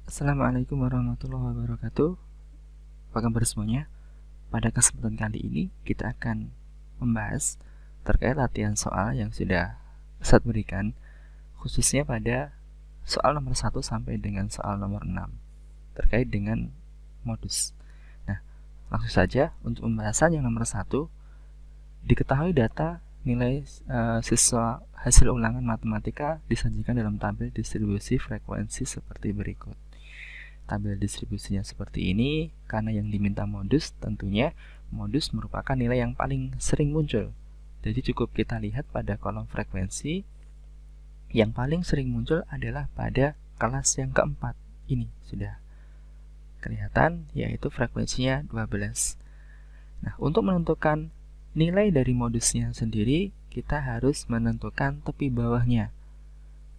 Assalamualaikum warahmatullahi wabarakatuh. Apa kabar semuanya? Pada kesempatan kali ini kita akan membahas terkait latihan soal yang sudah Ustadz berikan, khususnya pada soal nomor 1 sampai dengan soal nomor 6 terkait dengan modus. Nah, langsung saja untuk pembahasan yang nomor 1, diketahui data nilai siswa hasil ulangan matematika disajikan dalam tabel distribusi frekuensi seperti berikut. Tabel distribusinya seperti ini karena yang diminta modus tentunya modus merupakan nilai yang paling sering muncul. Jadi cukup kita lihat pada kolom frekuensi yang paling sering muncul adalah pada kelas yang keempat. Ini sudah kelihatan, yaitu frekuensinya 12. Nah, untuk menentukan nilai dari modusnya sendiri, kita harus menentukan tepi bawahnya.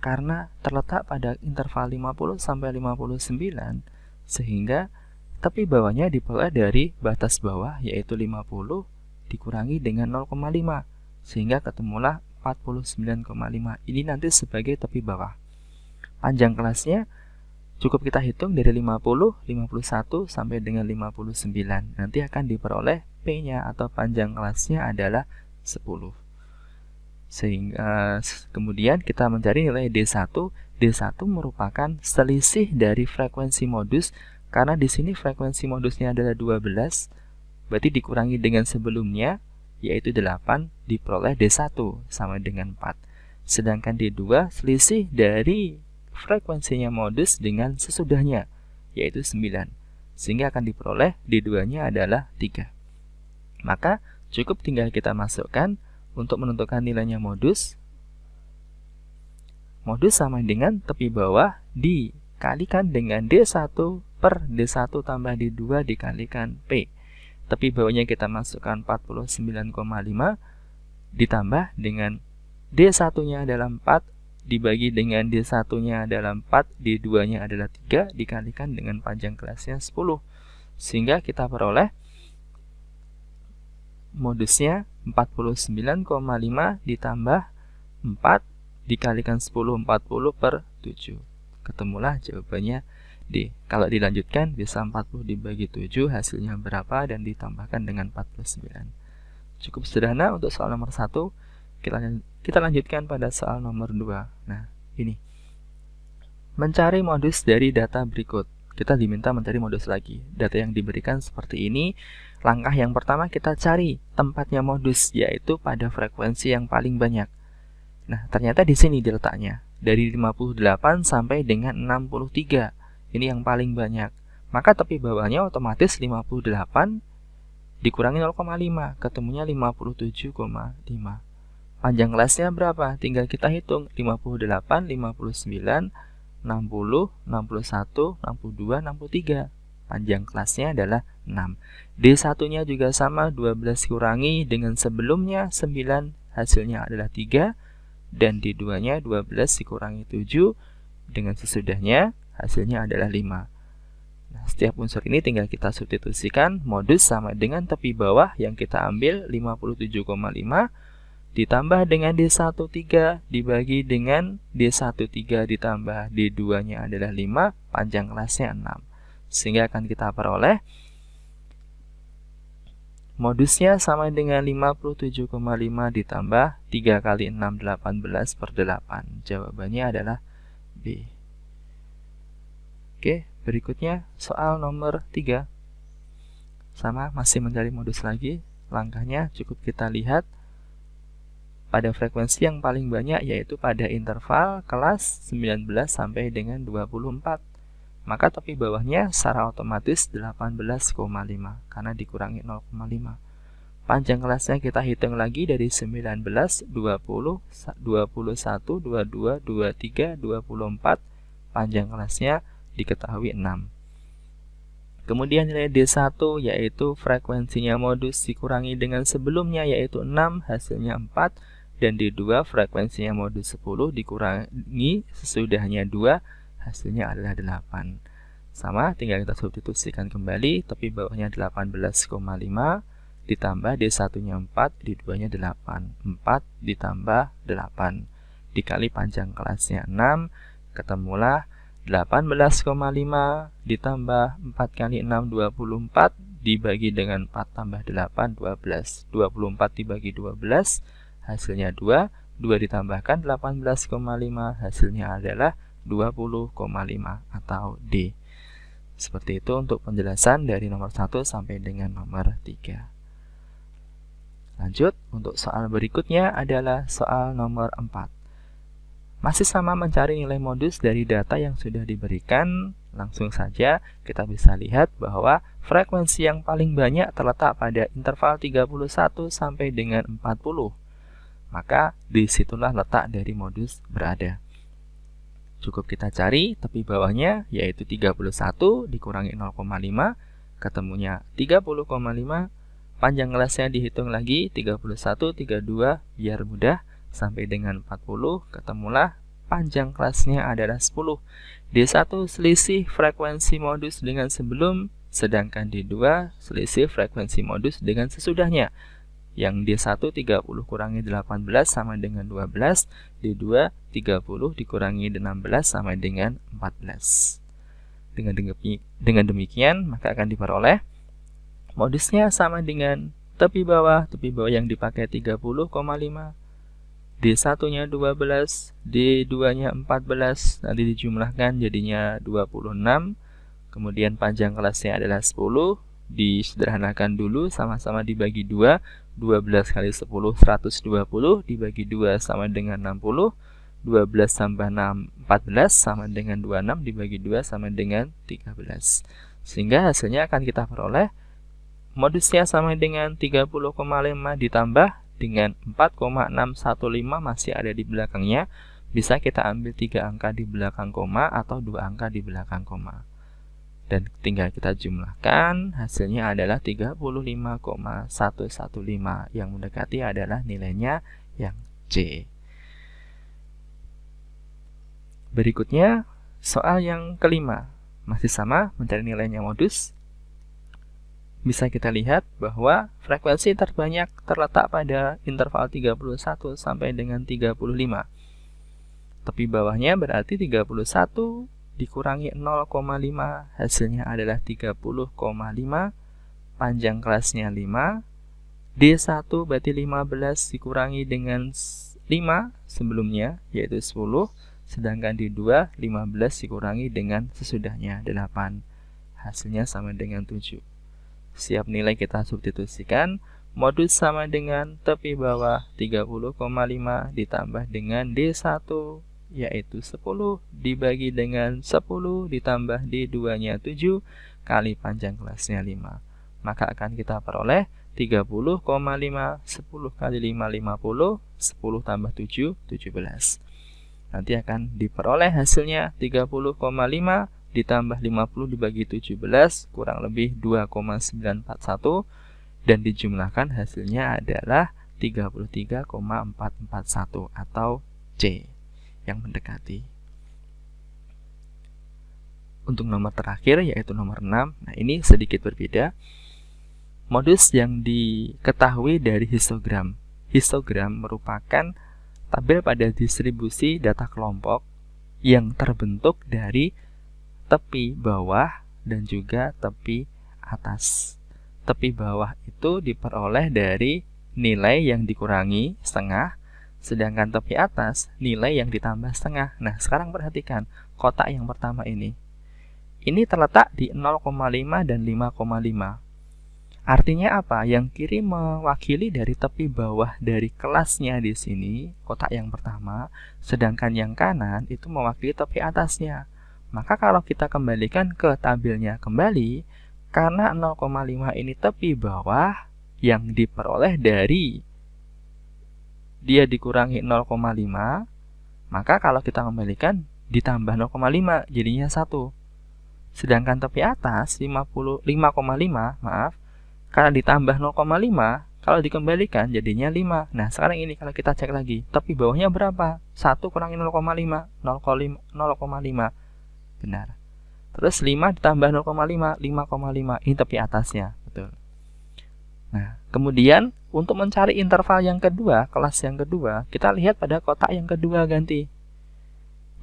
Karena terletak pada interval 50 sampai 59, sehingga tepi bawahnya diperoleh dari batas bawah, yaitu 50 dikurangi dengan 0,5, sehingga ketemulah 49,5. Ini nanti sebagai tepi bawah. Panjang kelasnya cukup kita hitung dari 50, 51 sampai dengan 59. Nanti akan diperoleh P-nya atau panjang kelasnya adalah 10. Sehingga kemudian kita mencari nilai D1. D1 merupakan selisih dari frekuensi modus, karena di sini frekuensi modusnya adalah 12, berarti dikurangi dengan sebelumnya yaitu 8, diperoleh D1 sama dengan 4. Sedangkan D2 selisih dari frekuensinya modus dengan sesudahnya yaitu 9, sehingga akan diperoleh D2-nya adalah 3. Maka cukup tinggal kita masukkan untuk menentukan nilainya modus. Modus sama dengan tepi bawah dikalikan dengan D1 per D1 tambah D2 dikalikan P. Tepi bawahnya kita masukkan 49,5 ditambah dengan D1-nya adalah 4 dibagi dengan D1-nya adalah 4, D2-nya adalah 3 dikalikan dengan panjang kelasnya 10. Sehingga kita peroleh modusnya 49,5 ditambah 4 dikalikan 10, 40 per 7. Ketemulah jawabannya D. Kalau dilanjutkan bisa 40 dibagi 7, hasilnya berapa, dan ditambahkan dengan 49. Cukup sederhana untuk soal nomor 1. Kita lanjutkan pada soal nomor 2. Nah, ini. Mencari modus dari data berikut. Kita diminta mencari modus lagi. Data yang diberikan seperti ini. Langkah yang pertama kita cari tempatnya modus, yaitu pada frekuensi yang paling banyak. Nah, ternyata di sini diletaknya. Dari 58 sampai dengan 63. Ini yang paling banyak. Maka tepi bawahnya otomatis 58 dikurangi 0,5. Ketemunya 57,5. Panjang kelasnya berapa? Tinggal kita hitung. 58, 59, 60, 61, 62, 63. Panjang kelasnya adalah 6. D1-nya juga sama, 12 kurangi dengan sebelumnya 9, hasilnya adalah 3. Dan D2-nya 12 dikurangi 7 dengan sesudahnya, hasilnya adalah 5. Nah, setiap unsur ini tinggal kita substitusikan. Modus sama dengan tepi bawah yang kita ambil 57,5 ditambah dengan D13 dibagi dengan D13 ditambah D2-nya adalah 5, panjang kelasnya 6. Sehingga akan kita peroleh modusnya sama dengan 57,5 ditambah 3 kali 6, 18 per 8. Jawabannya adalah B. Oke, berikutnya soal nomor 3. Sama, masih mencari modus lagi. Langkahnya cukup kita lihat pada frekuensi yang paling banyak, yaitu pada interval kelas 19 sampai dengan 24. Maka tepi bawahnya secara otomatis 18,5 karena dikurangi 0,5. Panjang kelasnya kita hitung lagi dari 19, 20, 21, 22, 23, 24. Panjang kelasnya diketahui 6. Kemudian nilai D1 yaitu frekuensinya modus dikurangi dengan sebelumnya yaitu 6, hasilnya 4. Dan D2 frekuensinya modus 10 dikurangi sesudahnya 2, hasilnya adalah 8. Sama, tinggal kita substitusikan kembali. Tepi bawahnya 18,5 ditambah D1-nya 4, D2-nya 8. 4 ditambah 8 dikali panjang kelasnya 6, ketemulah 18,5 ditambah 4 kali 6, 24, dibagi dengan 4 tambah 8, 12. 24 dibagi 12, hasilnya 2. 2 ditambahkan 18,5, hasilnya adalah 20,5 atau D. Seperti itu untuk penjelasan dari nomor 1 sampai dengan nomor 3. Lanjut, untuk soal berikutnya adalah soal nomor 4. Masih sama mencari nilai modus dari data yang sudah diberikan. Langsung saja kita bisa lihat bahwa frekuensi yang paling banyak terletak pada interval 31 sampai dengan 40. Maka disitulah letak dari modus berada. Cukup kita cari tepi bawahnya, yaitu 31 dikurangi 0,5, ketemunya 30,5. Panjang kelasnya dihitung lagi, 31, 32, biar mudah. Sampai dengan 40, ketemulah panjang kelasnya adalah 10. D1 selisih frekuensi modus dengan sebelum, sedangkan D2 selisih frekuensi modus dengan sesudahnya. Yang D1 30 kurangi 18 sama dengan 12, D2 30 dikurangi 16 sama dengan 14. Dengan demikian, maka akan diperoleh modusnya sama dengan tepi bawah yang dipakai 30,5, D1-nya 12, D2-nya 14, nanti dijumlahkan jadinya 26. Kemudian panjang kelasnya adalah 10, disederhanakan dulu, sama-sama dibagi 2. 12 kali 10, 120, dibagi 2 sama dengan 60. 12 tambah 6, 14, sama dengan 26, dibagi 2 sama dengan 13. Sehingga hasilnya akan kita peroleh modusnya sama dengan 30,5 ditambah dengan 4,615 masih ada di belakangnya. Bisa kita ambil 3 angka di belakang koma atau 2 angka di belakang koma. Dan tinggal kita jumlahkan, hasilnya adalah 35,115. Yang mendekati adalah nilainya yang C. Berikutnya, soal yang kelima. Masih sama, mencari nilainya modus. Bisa kita lihat bahwa frekuensi terbanyak terletak pada interval 31 sampai dengan 35. Tepi bawahnya berarti 31 dikurangi 0,5, hasilnya adalah 30,5. Panjang kelasnya 5. D1 berarti 15 dikurangi dengan 5 sebelumnya, yaitu 10. Sedangkan D2 15 dikurangi dengan sesudahnya 8. Hasilnya sama dengan 7. Siap nilai kita substitusikan. Modus sama dengan tepi bawah 30,5 ditambah dengan D1, yaitu 10, dibagi dengan 10 ditambah D2-nya 7, kali panjang kelasnya 5. Maka akan kita peroleh 30,5, 10 kali 5, 50, 10 tambah 7, 17. Nanti akan diperoleh hasilnya 30,5 ditambah 50 dibagi 17, kurang lebih 2,941, dan dijumlahkan hasilnya adalah 33,441 atau C yang mendekati. Untuk nomor terakhir yaitu nomor 6, nah ini sedikit berbeda. Modus yang diketahui dari histogram. Histogram merupakan tabel pada distribusi data kelompok yang terbentuk dari tepi bawah dan juga tepi atas. Tepi bawah itu diperoleh dari nilai yang dikurangi setengah, sedangkan tepi atas nilai yang ditambah setengah. Nah, sekarang perhatikan kotak yang pertama ini. Ini terletak di 0,5 dan 5,5. Artinya apa? Yang kiri mewakili dari tepi bawah dari kelasnya di sini, kotak yang pertama, sedangkan yang kanan itu mewakili tepi atasnya. Maka kalau kita kembalikan ke tabelnya kembali, karena 0,5 ini tepi bawah yang diperoleh dari dia dikurangi 0,5, maka kalau kita kembalikan ditambah 0,5 jadinya 1. Sedangkan tepi atas 5,5, maaf, karena ditambah 0,5, kalau dikembalikan jadinya 5. Nah, sekarang ini kalau kita cek lagi, tepi bawahnya berapa? 1 kurangi 0,5, 0,5. Benar. Terus 5 ditambah 0,5, 5,5. Ini tepi atasnya, betul. Nah, kemudian untuk mencari interval yang kedua, kelas yang kedua, kita lihat pada kotak yang kedua ganti.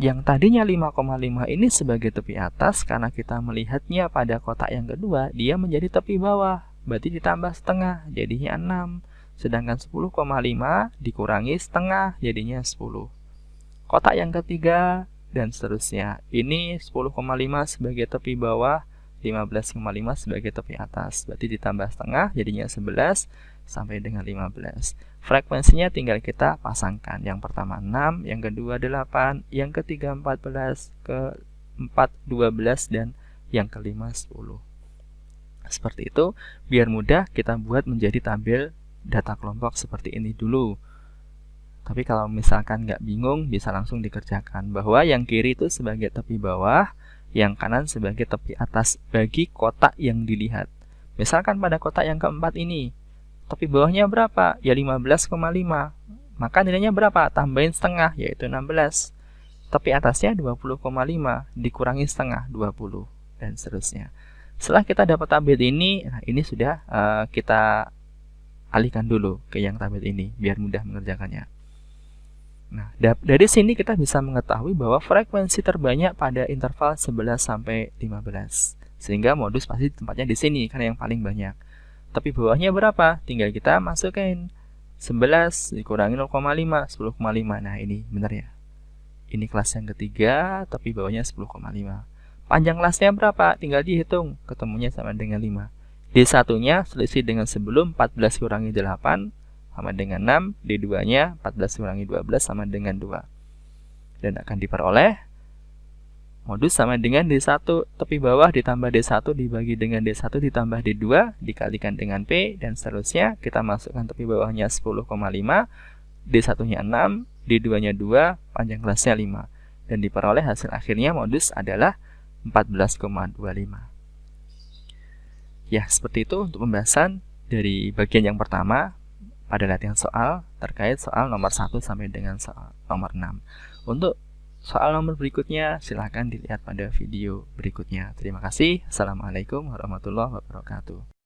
Yang tadinya 5,5 ini sebagai tepi atas, karena kita melihatnya pada kotak yang kedua, dia menjadi tepi bawah. Berarti ditambah setengah, jadinya 6. Sedangkan 10,5 dikurangi setengah, jadinya 10. Kotak yang ketiga, dan seterusnya. Ini 10,5 sebagai tepi bawah, 15,5 sebagai tepi atas. Berarti ditambah setengah, jadinya 11 sampai dengan 15. Frekuensinya tinggal kita pasangkan. Yang pertama 6, yang kedua 8, yang ketiga 14, keempat 12, dan yang kelima 10. Seperti itu, biar mudah kita buat menjadi tabel data kelompok seperti ini dulu. Tapi kalau misalkan nggak bingung, bisa langsung dikerjakan. Bahwa yang kiri itu sebagai tepi bawah, yang kanan sebagai tepi atas bagi kotak yang dilihat. Misalkan pada kotak yang keempat ini, tepi bawahnya berapa? Ya 15,5. Maka nilainya berapa? Tambahin setengah, yaitu 16. Tepi atasnya 20,5, dikurangi setengah, 20, dan seterusnya. Setelah kita dapat tabel ini, nah ini sudah kita alihkan dulu ke yang tabel ini, biar mudah mengerjakannya. Nah, dari sini kita bisa mengetahui bahwa frekuensi terbanyak pada interval 11 sampai 15. Sehingga modus pasti tempatnya di sini karena yang paling banyak. Tapi bawahnya berapa? Tinggal kita masukin 11 dikurangi 0,5, 10,5. Nah, ini benar ya. Ini kelas yang ketiga, tapi bawahnya 10,5. Panjang kelasnya berapa? Tinggal dihitung, ketemunya sama dengan 5. D1-nya selisih dengan sebelum 14 kurangi 8 sama dengan 6, D2-nya 14 kurangi 12 sama dengan 2. Dan akan diperoleh modus sama dengan D1 tepi bawah ditambah D1 dibagi dengan D1 ditambah D2 dikalikan dengan P, dan seterusnya. Kita masukkan tepi bawahnya 10,5, D1-nya 6, D2-nya 2, panjang kelasnya 5. Dan diperoleh hasil akhirnya modus adalah 14,25. Ya, seperti itu untuk pembahasan dari bagian yang pertama pada latihan soal terkait soal nomor 1 sampai dengan soal nomor 6. Untuk soal nomor berikutnya silahkan dilihat pada video berikutnya. Terima kasih. Assalamualaikum warahmatullahi wabarakatuh.